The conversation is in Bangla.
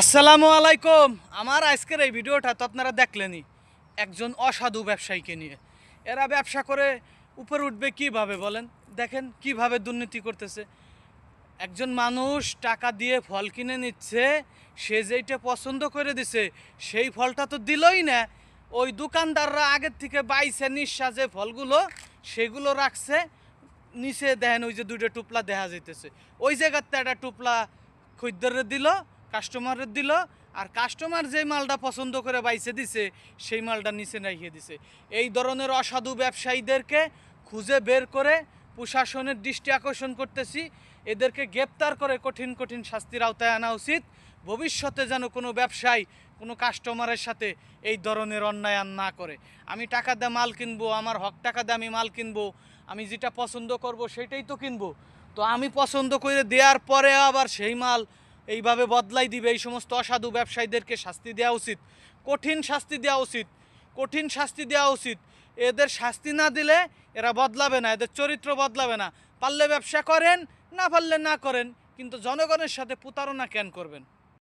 আসসালামু আলাইকুম। আমার আজকের এই ভিডিওটা তো আপনারা দেখলেনই, একজন অসাধু ব্যবসায়ীকে নিয়ে। এরা ব্যবসা করে উপরে উঠবে কিভাবে বলেন? দেখেন কিভাবে দুর্নীতি করতেছে। একজন মানুষ টাকা দিয়ে ফল কিনে নিচ্ছে, সে যেইটা পছন্দ করে দিছে সেই ফলটা তো দিলই না। ওই দোকানদাররা আগের থেকে বাইছে নিঃশ্বাস যে ফলগুলো সেগুলো রাখছে নিচে, দেখেন ওই যে দুইটা টুপলা দেখা যাইতেছে, ওই জায়গাতে একটা টুপলা খরিদ্দারের দিল, কাস্টমারের দিল, আর কাস্টমার যে মালটা পছন্দ করে বাইছে দিছে সেই মালটা নিচে রাখিয়ে দিছে। এই ধরনের অসাধু ব্যবসায়ীদেরকে খুঁজে বের করে প্রশাসনের দৃষ্টি আকর্ষণ করতেছি। এদেরকে গ্রেপ্তার করে কঠিন কঠিন শাস্তির আওতায় আনা উচিত। ভবিষ্যতে যেন কোনো ব্যবসায়ী কোনো কাস্টমারের সাথে এই ধরনের অন্যায় আর না করে। আমি টাকা দিয়ে মাল কিনবো, আমার হক টাকা দিয়ে আমি মাল কিনবো, আমি যেটা পছন্দ করব সেটাই তো কিনবো। তো আমি পছন্দ করে দেওয়ার পরে আবার সেই মাল এইভাবে বদলাই দিবে, এই সমস্ত অসাধু ব্যবসায়ীদেরকে শাস্তি দেওয়া উচিত, কঠিন শাস্তি দেওয়া উচিত, কঠিন শাস্তি দেওয়া উচিত। এদের শাস্তি না দিলে এরা বদলাবে না, এদের চরিত্র বদলাবে না। পারলে ব্যবসা করেন, না পারলে না করেন, কিন্তু জনগণের সাথে প্রতারণা কেন করবেন?